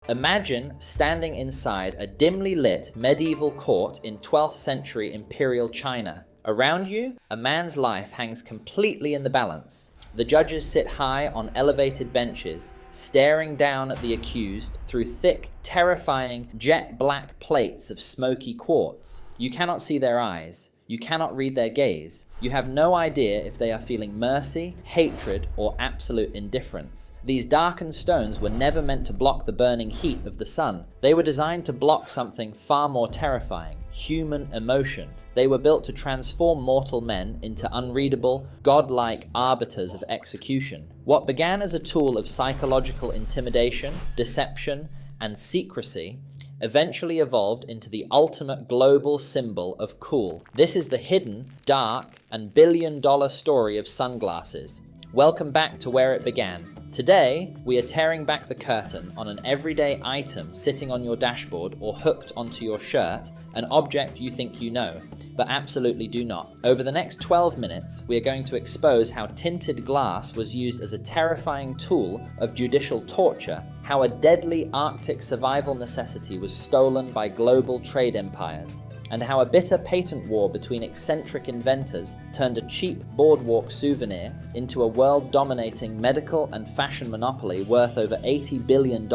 Imagine standing inside a dimly lit medieval court in 12th century imperial China. Around you, a man's life hangs completely in the balance. The judges sit high on elevated benches, staring down at the accused through thick, terrifying, jet-black plates of smoky quartz. You cannot see their eyes. You cannot read their gaze. You have no idea if they are feeling mercy, hatred, or absolute indifference. These darkened stones were never meant to block the burning heat of the sun. They were designed to block something far more terrifying: human emotion. They were built to transform mortal men into unreadable, godlike arbiters of execution. What began as a tool of psychological intimidation, deception, and secrecy eventually evolved into the ultimate global symbol of cool. This is the hidden, dark, and billion-dollar story of sunglasses. Welcome back to where it began. Today, we are tearing back the curtain on an everyday item sitting on your dashboard or hooked onto your shirt, an object you think you know, but absolutely do not. Over the next 12 minutes, we are going to expose how tinted glass was used as a terrifying tool of judicial torture, how a deadly Arctic survival necessity was stolen by global trade empires, and how a bitter patent war between eccentric inventors turned a cheap boardwalk souvenir into a world-dominating medical and fashion monopoly worth over $80 billion.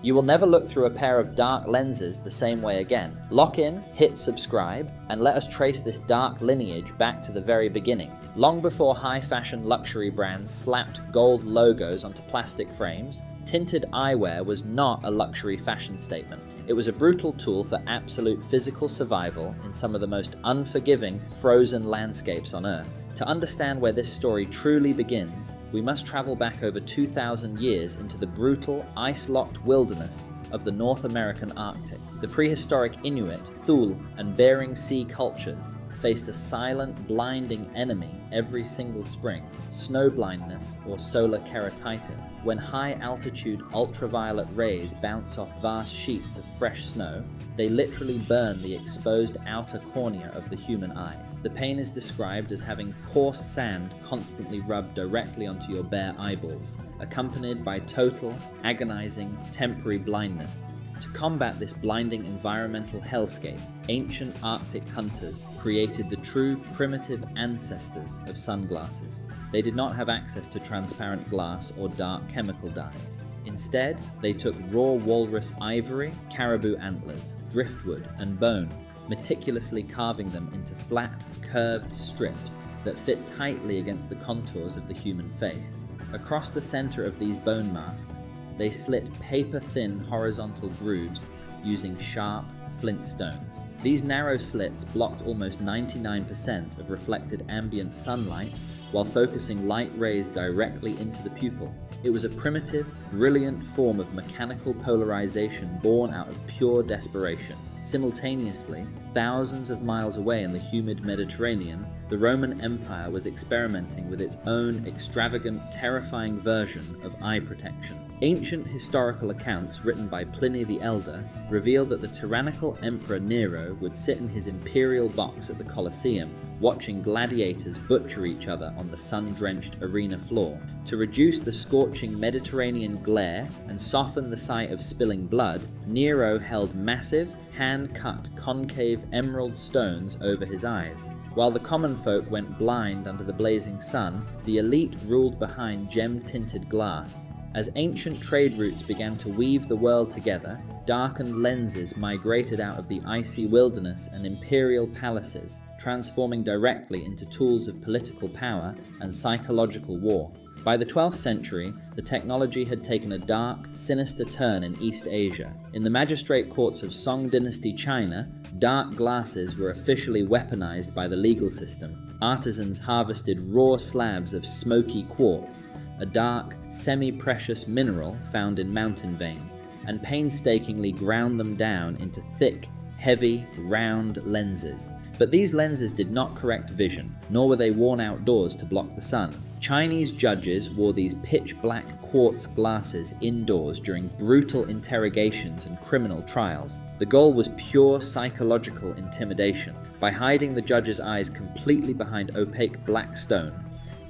You will never look through a pair of dark lenses the same way again. Lock in, hit subscribe, and let us trace this dark lineage back to the very beginning. Long before high-fashion luxury brands slapped gold logos onto plastic frames, tinted eyewear was not a luxury fashion statement. It was a brutal tool for absolute physical survival in some of the most unforgiving, frozen landscapes on Earth. To understand where this story truly begins, we must travel back over 2,000 years into the brutal, ice-locked wilderness of the North American Arctic. The prehistoric Inuit, Thule, and Bering Sea cultures faced a silent, blinding enemy every single spring: snow blindness or solar keratitis. When high-altitude ultraviolet rays bounce off vast sheets of fresh snow, they literally burn the exposed outer cornea of the human eye. The pain is described as having coarse sand constantly rubbed directly onto your bare eyeballs, accompanied by total, agonizing, temporary blindness. To combat this blinding environmental hellscape, ancient Arctic hunters created the true primitive ancestors of sunglasses. They did not have access to transparent glass or dark chemical dyes. Instead, they took raw walrus ivory, caribou antlers, driftwood, and bone, meticulously carving them into flat, curved strips that fit tightly against the contours of the human face. Across the center of these bone masks, they slit paper-thin horizontal grooves using sharp flint stones. These narrow slits blocked almost 99% of reflected ambient sunlight while focusing light rays directly into the pupil. It was a primitive, brilliant form of mechanical polarization born out of pure desperation. Simultaneously, thousands of miles away in the humid Mediterranean, the Roman Empire was experimenting with its own extravagant, terrifying version of eye protection. Ancient historical accounts written by Pliny the Elder reveal that the tyrannical Emperor Nero would sit in his imperial box at the Colosseum, watching gladiators butcher each other on the sun-drenched arena floor. To reduce the scorching Mediterranean glare and soften the sight of spilling blood, Nero held massive, hand-cut concave emerald stones over his eyes. While the common folk went blind under the blazing sun, the elite ruled behind gem-tinted glass. As ancient trade routes began to weave the world together, darkened lenses migrated out of the icy wilderness and imperial palaces, transforming directly into tools of political power and psychological war. By the 12th century, the technology had taken a dark, sinister turn in East Asia. In the magistrate courts of Song Dynasty China, dark glasses were officially weaponized by the legal system. Artisans harvested raw slabs of smoky quartz, a dark, semi-precious mineral found in mountain veins, and painstakingly ground them down into thick, heavy, round lenses. But these lenses did not correct vision, nor were they worn outdoors to block the sun. Chinese judges wore these pitch-black quartz glasses indoors during brutal interrogations and criminal trials. The goal was pure psychological intimidation. By hiding the judge's eyes completely behind opaque black stone,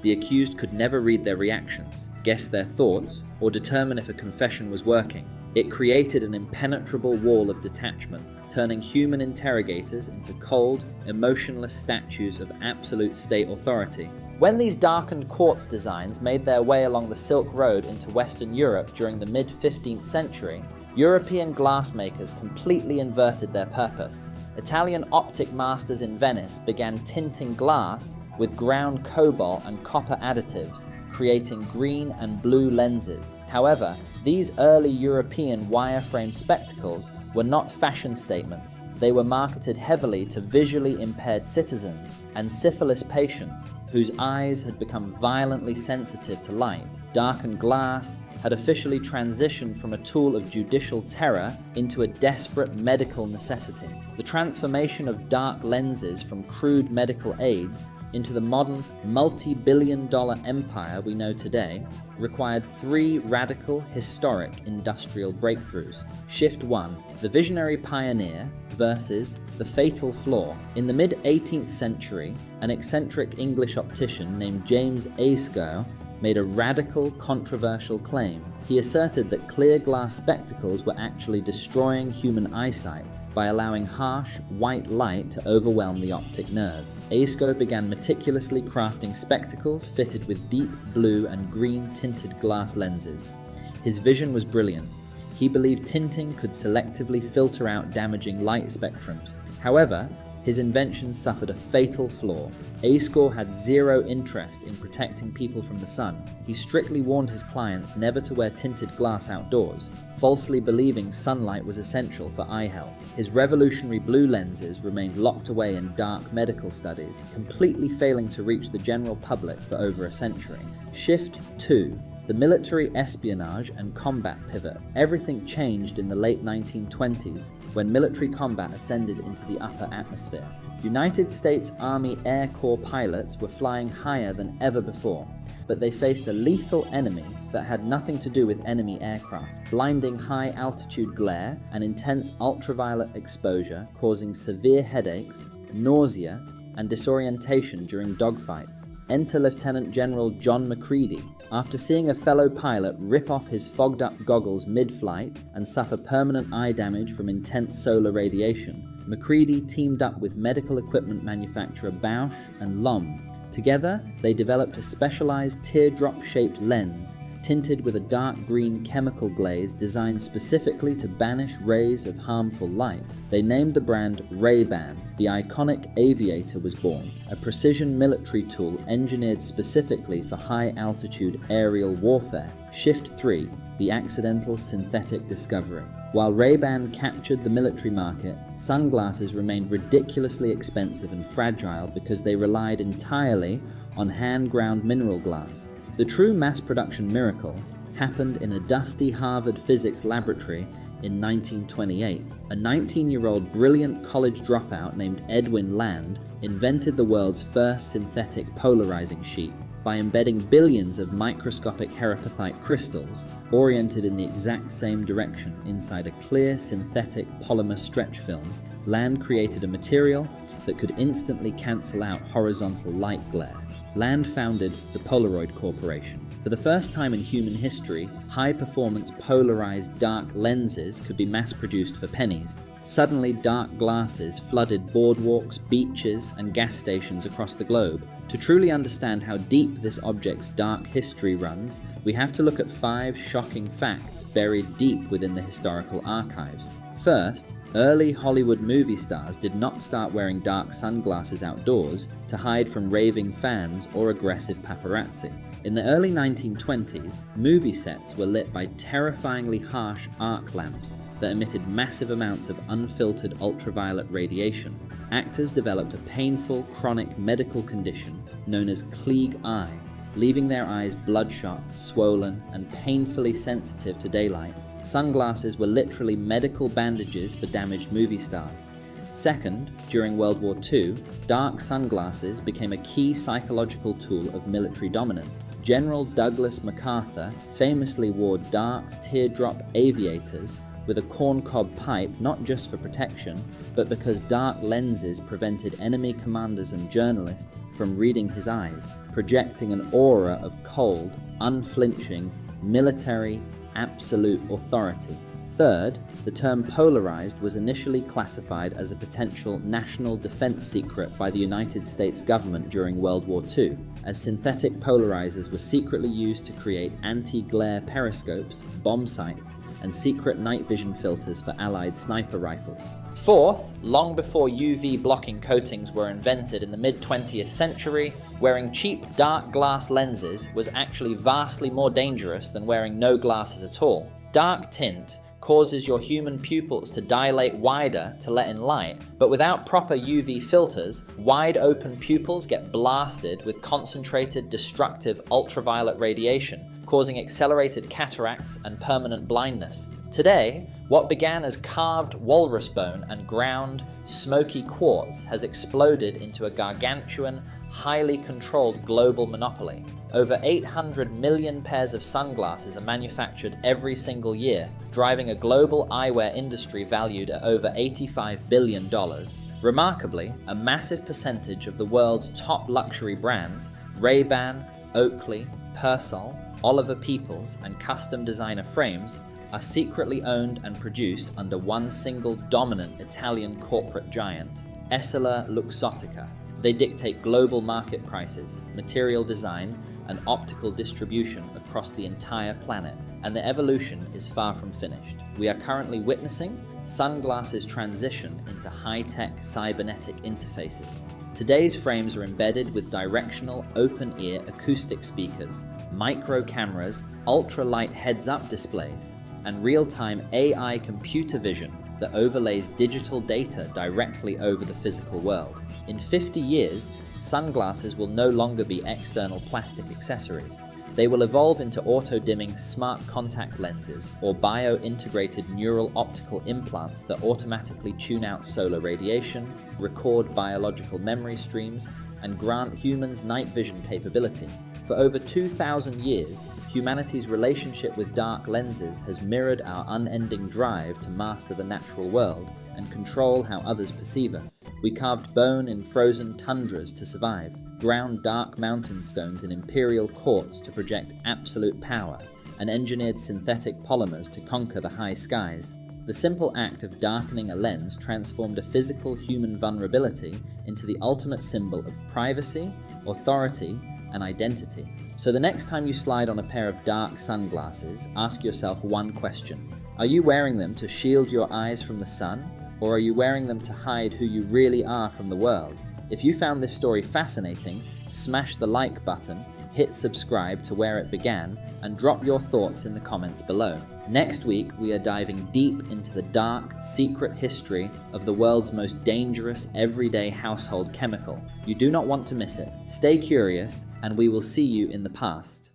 the accused could never read their reactions, guess their thoughts, or determine if a confession was working. It created an impenetrable wall of detachment, turning human interrogators into cold, emotionless statues of absolute state authority. When these darkened quartz designs made their way along the Silk Road into Western Europe during the mid-15th century, European glassmakers completely inverted their purpose. Italian optic masters in Venice began tinting glass with ground cobalt and copper additives, creating green and blue lenses. However, these early European wireframe spectacles were not fashion statements. They were marketed heavily to visually impaired citizens and syphilis patients whose eyes had become violently sensitive to light. Darkened glass had officially transitioned from a tool of judicial terror into a desperate medical necessity. The transformation of dark lenses from crude medical aids into the modern multi-billion-dollar empire we know today required three radical, historic industrial breakthroughs. Shift 1, the visionary pioneer versus the fatal flaw. In the mid-18th century, an eccentric English optician named James Ayscough made a radical, controversial claim. He asserted that clear glass spectacles were actually destroying human eyesight by allowing harsh, white light to overwhelm the optic nerve. Ayscough began meticulously crafting spectacles fitted with deep blue and green tinted glass lenses. His vision was brilliant. He believed tinting could selectively filter out damaging light spectrums. However, his invention suffered a fatal flaw. Ayscough had zero interest in protecting people from the sun. He strictly warned his clients never to wear tinted glass outdoors, falsely believing sunlight was essential for eye health. His revolutionary blue lenses remained locked away in dark medical studies, completely failing to reach the general public for over a century. Shift 2. The military espionage and combat pivot. Everything changed in the late 1920s when military combat ascended into the upper atmosphere. United States Army Air Corps pilots were flying higher than ever before, but they faced a lethal enemy that had nothing to do with enemy aircraft. Blinding high-altitude glare and intense ultraviolet exposure causing severe headaches, nausea, and disorientation during dogfights. Enter Lieutenant General John Macready. After seeing a fellow pilot rip off his fogged-up goggles mid-flight and suffer permanent eye damage from intense solar radiation, Macready teamed up with medical equipment manufacturer Bausch and Lomb. Together, they developed a specialized teardrop-shaped lens tinted with a dark green chemical glaze designed specifically to banish rays of harmful light. They named the brand Ray-Ban. The iconic aviator was born, a precision military tool engineered specifically for high-altitude aerial warfare. Shift 3, the accidental synthetic discovery. While Ray-Ban captured the military market, sunglasses remained ridiculously expensive and fragile because they relied entirely on hand-ground mineral glass. The true mass production miracle happened in a dusty Harvard physics laboratory in 1928. A 19-year-old brilliant college dropout named Edwin Land invented the world's first synthetic polarizing sheet. By embedding billions of microscopic herapethite crystals oriented in the exact same direction inside a clear synthetic polymer stretch film, Land created a material that could instantly cancel out horizontal light glare. Land founded the Polaroid Corporation. For the first time in human history, high-performance polarized dark lenses could be mass-produced for pennies. Suddenly, dark glasses flooded boardwalks, beaches, and gas stations across the globe. To truly understand how deep this object's dark history runs, we have to look at 5 shocking facts buried deep within the historical archives. First, early Hollywood movie stars did not start wearing dark sunglasses outdoors to hide from raving fans or aggressive paparazzi. In the early 1920s, movie sets were lit by terrifyingly harsh arc lamps that emitted massive amounts of unfiltered ultraviolet radiation. Actors developed a painful, chronic medical condition known as Klieg eye, leaving their eyes bloodshot, swollen, and painfully sensitive to daylight. Sunglasses were literally medical bandages for damaged movie stars. Second, during World War II, dark sunglasses became a key psychological tool of military dominance. General Douglas MacArthur famously wore dark, teardrop aviators with a corncob pipe not just for protection, but because dark lenses prevented enemy commanders and journalists from reading his eyes, projecting an aura of cold, unflinching, military, absolute authority. Third, the term polarized was initially classified as a potential national defense secret by the United States government during World War II, as synthetic polarizers were secretly used to create anti-glare periscopes, bomb sights, and secret night vision filters for Allied sniper rifles. Fourth, long before UV blocking coatings were invented in the mid-20th century, wearing cheap dark glass lenses was actually vastly more dangerous than wearing no glasses at all. Dark tint causes your human pupils to dilate wider to let in light, but without proper UV filters, wide open pupils get blasted with concentrated destructive ultraviolet radiation, causing accelerated cataracts and permanent blindness. Today, what began as carved walrus bone and ground, smoky quartz has exploded into a gargantuan, highly controlled global monopoly. Over 800 million pairs of sunglasses are manufactured every single year, driving a global eyewear industry valued at over $85 billion. Remarkably, a massive percentage of the world's top luxury brands, Ray-Ban, Oakley, Persol, Oliver Peoples, and custom designer frames, are secretly owned and produced under one single dominant Italian corporate giant, Essilor Luxottica. They dictate global market prices, material design, and optical distribution across the entire planet, and the evolution is far from finished. We are currently witnessing sunglasses transition into high-tech cybernetic interfaces. Today's frames are embedded with directional open-ear acoustic speakers, micro cameras, ultra-light heads-up displays, and real-time AI computer vision that overlays digital data directly over the physical world. In 50 years, sunglasses will no longer be external plastic accessories. They will evolve into auto-dimming smart contact lenses or bio-integrated neural optical implants that automatically tune out solar radiation, record biological memory streams, and grant humans night vision capability. For over 2,000 years, humanity's relationship with dark lenses has mirrored our unending drive to master the natural world and control how others perceive us. We carved bone in frozen tundras to survive, ground dark mountain stones in imperial quartz to project absolute power, and engineered synthetic polymers to conquer the high skies. The simple act of darkening a lens transformed a physical human vulnerability into the ultimate symbol of privacy, authority, and identity. So the next time you slide on a pair of dark sunglasses, ask yourself one question. Are you wearing them to shield your eyes from the sun, or are you wearing them to hide who you really are from the world? If you found this story fascinating, smash the like button, hit subscribe to where it began, and drop your thoughts in the comments below. Next week, we are diving deep into the dark, secret history of the world's most dangerous everyday household chemical. You do not want to miss it. Stay curious, and we will see you in the past.